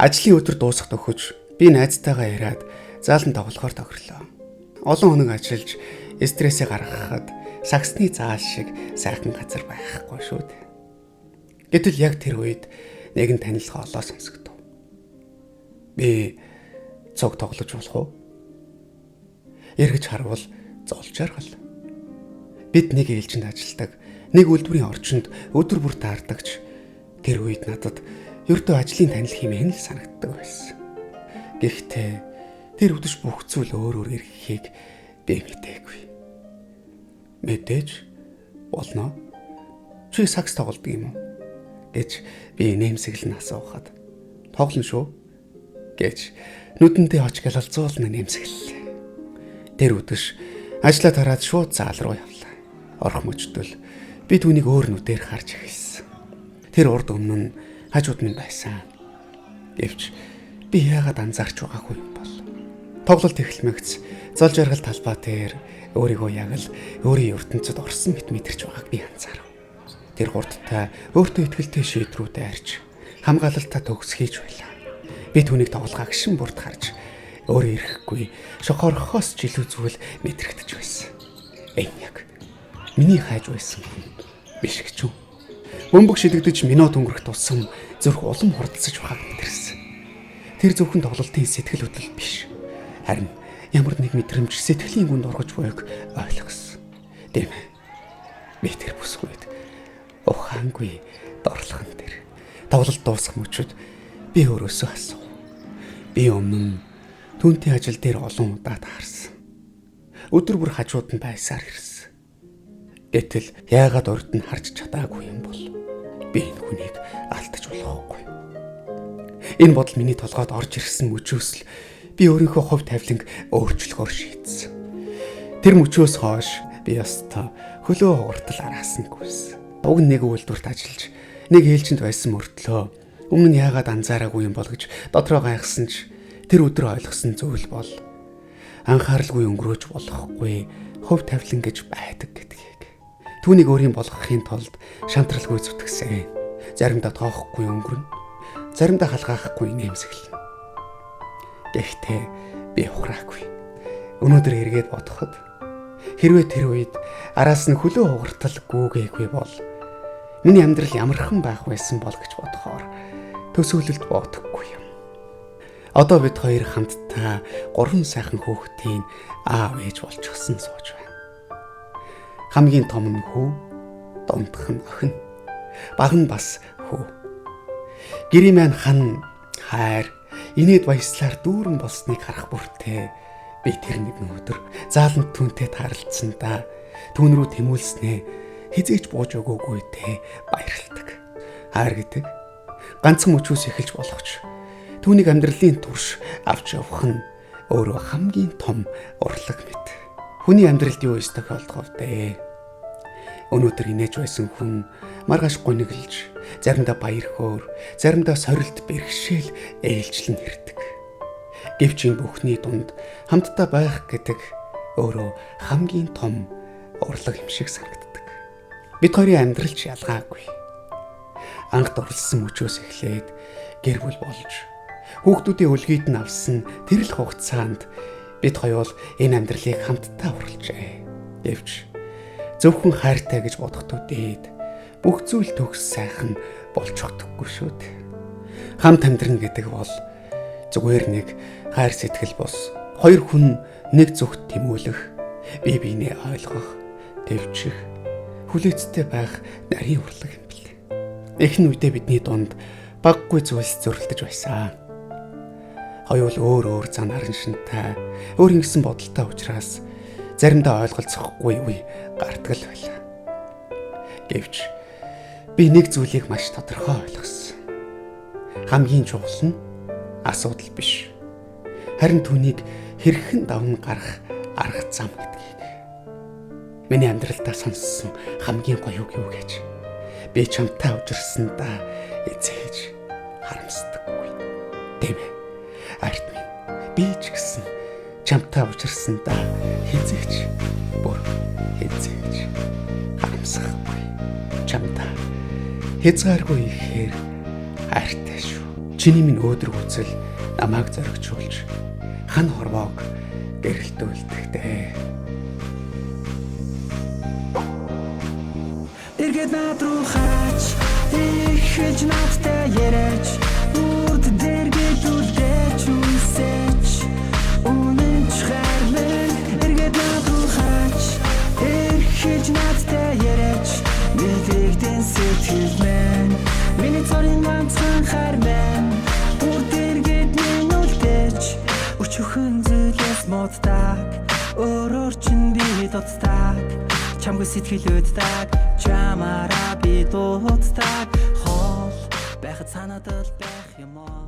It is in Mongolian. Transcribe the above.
Ажлын өдөр дуусах төгөж би найзтайгаа яриад заалан тоглохоор тохирлоо. Олон хоног ажиллаж стрессээ гаргахад саксны заал шиг сайхан газар байхгүй шүү дээ. Гэтэл яг тэр үед нэгэн танилцах олоо сонсогдов. Би цог тоглож болох уу? Эргэж харвал золж аргал. Бид нэг ээлжинд ажилладаг, нэг үйлдвэрийн орчинд өдөр бүр таардагч тэр үед надад ердөө ажлын танил хэмээн л санагддаг байсан. Гэхдээ тэр өдөж бүх зүйл өөр эрхийг би мэдээгүй. Мэдээж болно. Чи сакс тоглодог юм уу? Гэж би нэмсэглэн асуухад тоглоно шүү гэж нүдэндээ оч галалзуулна нэмсэглэлээ. Тэр өдөж ажлаа тараад шууд заал руу явлаа. Орох мөчтөл би түүнийг өөр нүдээр харж эхэлсэн. Тэр урд өмнө нь хажууд минь байсан. Гэвч би яагаад анзаарч байгаагүй юм бол. Тоглолт эхлэмэгц зол жаргал талбай дээр өөрийгөө яг л өөрийн ертөнцид орсон мэт мэдэрч байгааг би анзаарав. Тэр хурдтай өөртөө ихтэй шийдрүүдээ арьж хамгаалалтаа төгсгийж байлаа. Би түүнийг тоглохаа гişин бүрд харж өөрөө ирэхгүй шохорхоос ч илүү зүйл мэдрэгдэж байсан. Энэ яг миний хайж байсан биш гэж юу? Бөмбөг шидэгдэж минут өнгөрөх тусам зүрх улам хурдсаж байгааг мэдэрсэн. Тэр зөвхөн тоглолтын сэтгэл хөдлөл биш. Харин ямар нэг мэдрэмж сэтгэлийн гүнд оргож байгааг ойлгосон. Тийм ээ. Би тэр бүсгүйд ухаангүй дорлохон тэр тоглолт дуусах мөчөд би өөрөөсөө асуув. Би өмнө түүнтэй ажил дээр олон удаа таарсан. Өдөр бүр хажууд нь байсаар ирсэн. Гэтэл яагаад урд нь харж чадаагүй юм бол би энэ хүнийг алдаж болохгүй. Энэ бодол миний толгойд орж ирсэн мөчөөс л би өөрийнхөө хувь тавиланг өөрчлөхөөр шийдсэн. Тэр мөчөөс хойш би ястаа хөлөө хугартал араасангүйсэн. Уг нэг үйлдвэрт ажиллаж нэг ээлжинд байсан мөртлөө өмнө нь яагаад анзаараагүй юм бол гэж дотроо гайхсан ч тэр өдөр ойлгосон зүйл бол анхааралгүй өнгөрөөж болохгүй хувь тавилан гэж байдаг гэдгийг. Түүнийг өөрийн болгохын тулд шантралгүй зүтгэсэн. Заримдаа тоохгүй өнгөрнө, заримдаа халгаахгүй нэмсэглэнэ. Гэхдээ би ухраагүй. Өнөөдөр эргээд бодоход хэрвээ тэр үед араас нь хөлөө хугартал гүүгээгүй бол миний амьдрал ямархан байх байсан бол гэж бодохоор төсөөлөлд бодохгүй юм. Одоо бид хоёр хамтдаа 3 сайхан хүүхдийн аав ээж болчихсон сууж байна. Хамгийн том нь хүү, дундх нь охин, баг нь бас хүү. Гэрийн маань хан хайр, инээд баяслаар дүүрэн болсныг харах бүртээ би тэр нэгэн өдөр зааланд түүнтэй тааралдсандаа түүн рүү тэмүүлснээ хизээч бууж өгөөгүй те баярлдаг. Хайр гэдэг ганцхан мөчөөс эхэлж болохч түүнийг амьдралын турш авч явах нь өөрөө хамгийн том урлаг мэт. Хүний амьдралд юу ийс тохиолдох вэ? Өнөөдөр инээж байсан хүн маргааш гониглж, заримдаа баяр хөөр, заримдаа сорилт бэрхшээл ээлжлэн ирдэг. Гэвч энэ бүхний дунд хамтдаа байх гэдэг өөрөө хамгийн том урлаг юм шиг санагддаг. Бид хоёрын амьдрал ч ялгаагүй. Анх дурлсан мөчөөс эхлээд гэр бүл болж хүүхдүүдийн үлгийд нь авсан тэр л хугацаанд бид хоёул энэ амьдралыг хамтдаа уралжээ. Гэвч зөвхөн хайртай гэж бодох төдийд бүх зүйл төгс сайхан болж чадахгүй шүү дээ. Хамт амьдрна гэдэг бол зүгээр нэг хайр сэтгэл бус хоёр хүн нэг зүгт тэмүүлэх, бие биенээ ойлгох, төвчих, хүлээцтэй байх нарийн урлаг юм билээ. Эхний үедээ бидний дунд баггүй зүйлс зөрөлдөж байсан. Хоёул өөр зан аран шинтэй, өөр ингэсэн бодолтой учраас заримдаа ойлголцохгүй үе гардаг л байлаа. Гэвч би нэг зүйлийг маш тодорхой ойлгосон. Хамгийн чухал нь асуудал биш. Харин түүнийг хэрхэн давн гарах арга зам гэдгийг. Миний амьдралдаа сонссон хамгийн гоё үг юу гэж би чамтай уулзсандаа эзэж харамсдаггүй. Тийм ээ. Арт минь би ч гэсэн чамтай уулзсандаа хизээч бүр хизээч харамсахгүй. Чамтай хязгааргүй ихээр хайртай шүү. чиний минь өөдрөг үцэл намайг зоригчулж хан хорвоог гэрэлтүүлдэгтэй. Эргээд над руу хараач эхэлж надтай яриач үрд дэргээд үлдээч үсэж үнэнч хайрмэн эргээд над руу хараач эхэлж надтай яриач мэдэгдэн сэтгэл мэн миний цорын ганцхан хайрмэн үрд дэргээд минь үлдээч өчүүхэн зүйлээс моддаг өөрөөр чин би дутдаг чамгүй сэтгэлүүддэг чамаараа би дууддаг хоол байхад санаад л байх юм аа.